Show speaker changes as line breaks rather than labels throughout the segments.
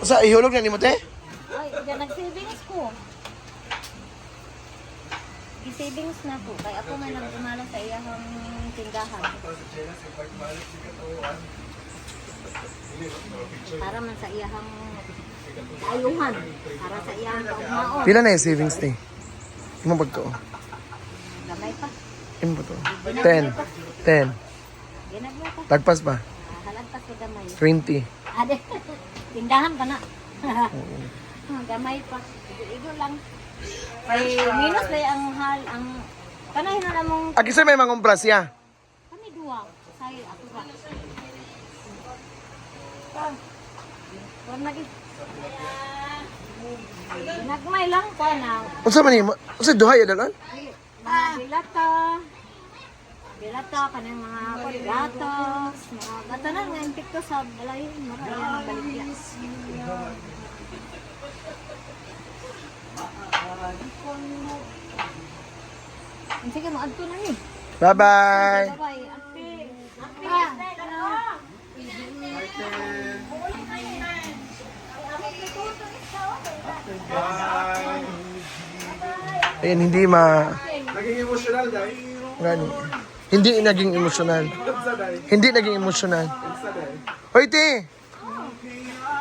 Sa ihulog na ni mo, te?
Ay, nag-savings ko. I-savings na ko. Kaya ako may nag-umala sa iyang tindahan. Para man sa iyang ayuhan. Para sa iyang kaugmaon.
Pila na yung savings, te? Imo ba ko?
Gamay pa.
Imo ba to? 10. 10.
Ginagwa pa.
Tagpas ba?
Halagpas ko gamay.
20.
Ade, tindahan ka na. Gamay pa. Igo lang. Ay, minus ba ang hal, ang kanay na namang
Aki sir may mangumpra siya.
kami duwa. Say, ako ba? Kung naging nagmay lang ka na.
Unsa man ni mo? Unsa duhay adalon?
Mga bilata, kanang mga gatos, mga gatanan nga intik ko sa balay, maraya ng baligya. Sige mo, adto na ni.
Bye-bye.
Bye-bye. Ate.
Ayan, hindi ma...
Naging emotional dahil.
Gani. Hindi naging emosyonal. Hindi naging emosyonal. Hoy, te!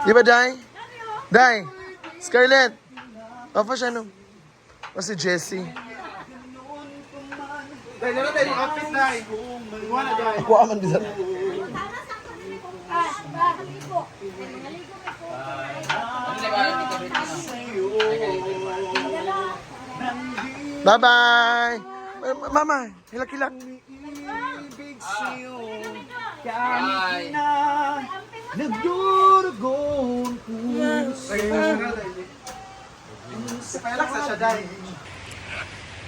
Di ba, Day? Day! Scarlett! Papa siya, no? O si Jessie.
Dahil naman tayo yung outfit na. Iwan na dahil.
Ako aman din. Bye-bye! Mama, hilak-hilak.
Ibig sa'yo. Kahit na nagdurugong puso. Palak sa siya dahil.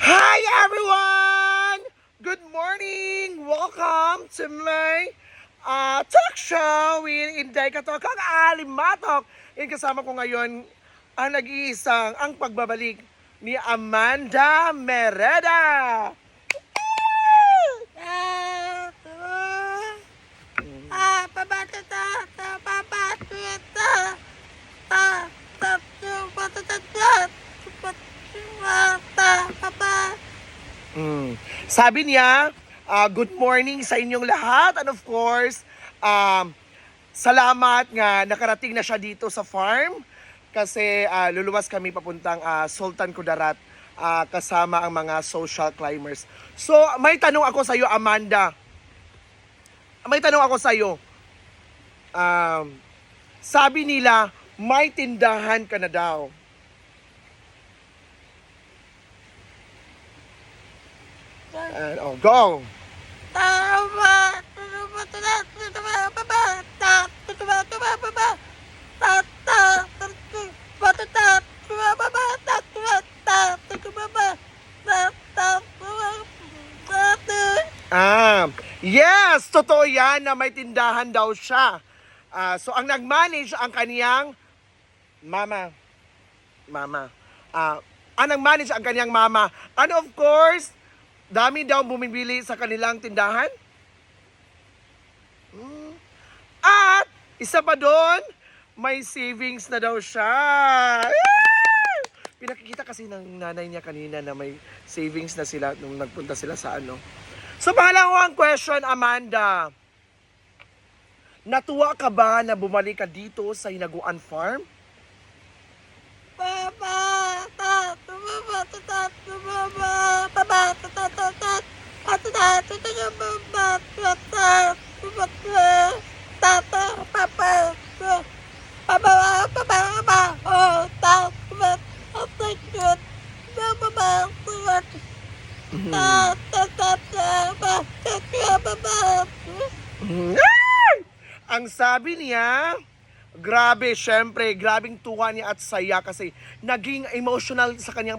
Hi, everyone! Good morning! Welcome to my talk show with Inday Katok, ang Alimatok. Yung kasama ko ngayon, ang nag-iisang, ang pagbabalik ni Amanda Mereda. Sabi niya, good morning sa inyong lahat. And of course, salamat nga nakarating na siya dito sa farm. Kasi luluwas kami papuntang Sultan Kudarat kasama ang mga social climbers. So, may tanong ako sa iyo, Amanda. May tanong ako sa iyo. Sabi nila, may tindahan ka na daw. And, oh, go! Yes! Totoo yan na may tindahan daw siya. So, ang nag-manage ang kaniyang mama. Ang nag-manage ang kaniyang mama. And of course, dami daw bumibili sa kanilang tindahan. At, isa pa doon, may savings na daw siya. Pinakikita kasi ng nanay niya kanina na may savings na sila nung nagpunta sila sa ano. So, pangalawang question, Amanda. Natuwa ka ba na bumalik ka dito sa Hinaguan Farm? Ang sabi niya, grabe, syempre, grabing tuwa niya at saya kasi naging emotional sa kanyang,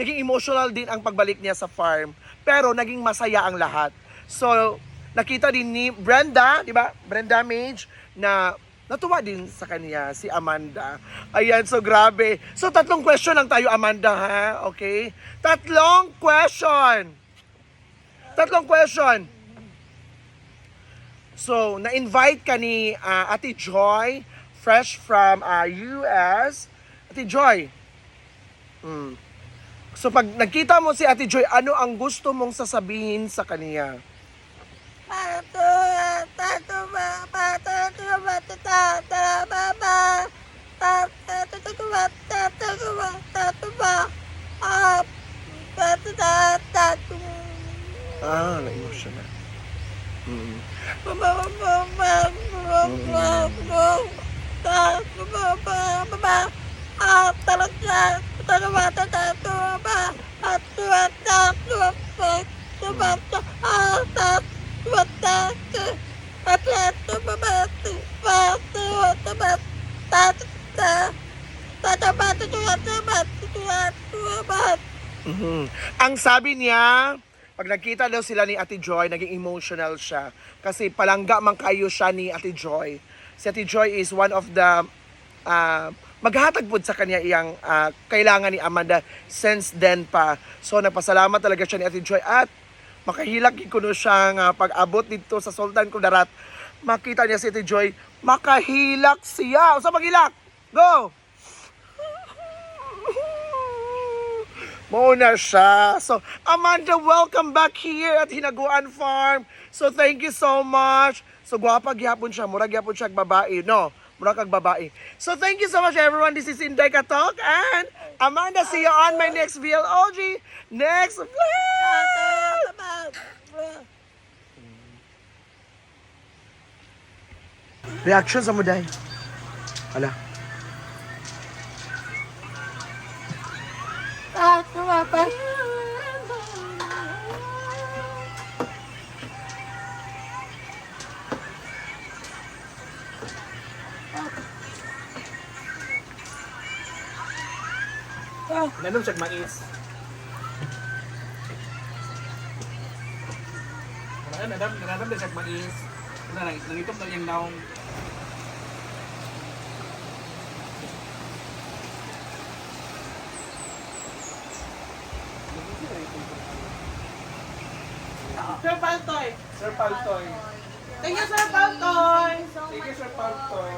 naging emotional din ang pagbalik niya sa farm. Pero naging masaya ang lahat. So, nakita din ni Brenda, di ba? Brenda Mage, na natuwa din sa kanya, si Amanda. Ayan, so grabe. So, tatlong question lang tayo, Amanda, ha? Okay? Tatlong question. So, na-invite ka ni Ate Joy, fresh from US. Ate Joy, so pag nagkita mo si Ate Joy, ano ang gusto mong sasabihin sa kaniya? Na-emotional. Ang sabi niya, pag nagkita daw sila ni Ate Joy, naging emotional siya. Kasi palangga man kayo siya ni Ate Joy. Si Ate Joy is one of the maghatag po sa kanya iyang kailangan ni Amanda since then pa. So nagpasalamat talaga siya ni Ate Joy at makahilak kuno siya nga pag-abot dito sa Sultan Kudarat. Makita niya si Ate Joy, makahilak siya. O sa maghilak? Go! Mauna siya. So, Amanda, welcome back here at Hinaguan Farm. So, thank you so much. So, gwapa gyapon siya. Mura gyapon siya babae, no? Mura kag babae. So, thank you so much, everyone. This is Inday Katok and Amanda, see you on my next VLOG. Next vlog! Reaction sa muday. Ala.
Nanom siya mais. Nadam na siya mais. Nangitom na yung naong. Sir Paltoy. Sir Paltoy. Thank you, Sir Paltoy. Thank you, Sir Paltoy.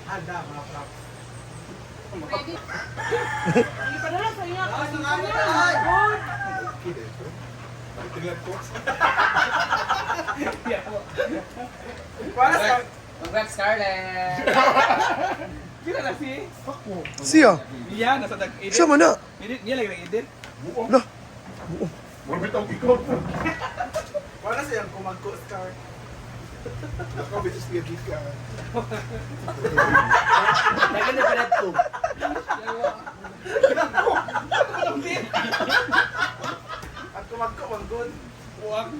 Handa, mga props.
Ready?
Ipadala sa iyo.
Congrats, Scarlett!
Kira na si?
Siya?
Iya, nasa nag-edit.
Siya man na.
Niya lang nag-edit.
No.
Morbid ang ikaw. Para siyang kumagko, Scar. Ako, bisis niya di ka.
Lagi na palit ko.
At kumagko, manggod. Huwag.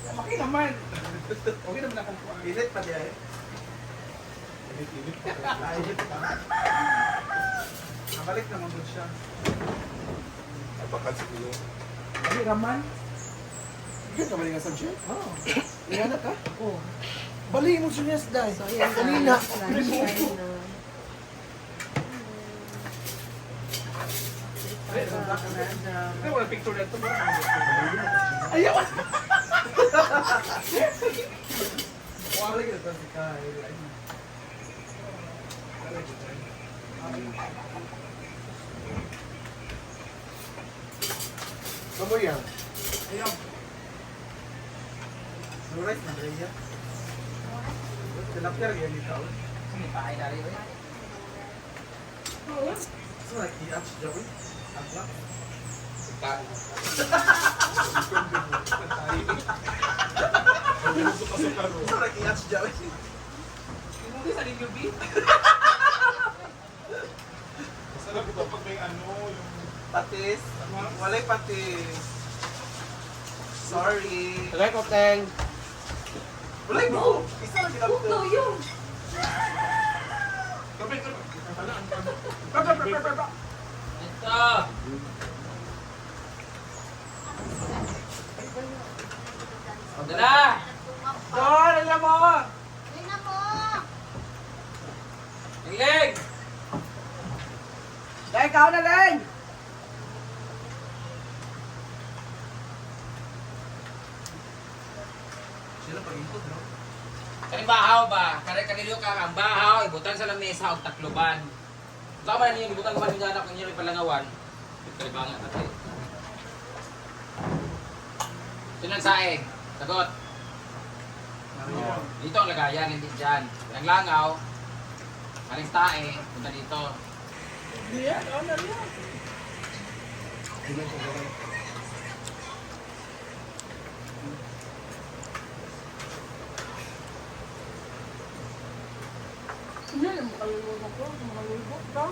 Okay naman. Okay naman akong kuha. Init pa diya eh. Init pa. Init pa. Nabalik naman doon siya. Napakansin ko. Ay, Raman. Hindi ka balik nga sa gym? Oo. Iyan ka? Oo. Bali mo siya dahil. So, yan. Kanina. Ay, wala picture na ito. Ayaw! Wala lagi ito si Kyle. Kamu yan? Ayaw. Surat na rin yan. Tilapia rin yan dito.
Sini pa ay dari ko.
Surat i-up siya ko. Abla. Surat i-up siya ko.
Hindi sa ninyo, B?
Masarap ito pag may ano, yung patis. Walay patis. Sorry.
Tagay ko, Teng.
Walay mo. Isa lang ginagawa.
Puto yun.
Ito! Dala!
Don, alam mo!
Tingnan mo.
Tingling!
Dahil ikaw na lang! Sila pag-input, no?
Kaning bahaw ba? Kanilo ka ang bahaw, ibutan sa lamesa og takloban. Sama na niyo, ibutan ko man yung anak kung inyo palangawan. Kalibangan natin. Sinang sae? Sagot.
Nariyan.
Dito ang lagayan, hindi dyan. Ang langaw, aling tae, punta dito.
Nariyan, nariyan.
Ano, makalulog ako, makalulog ka.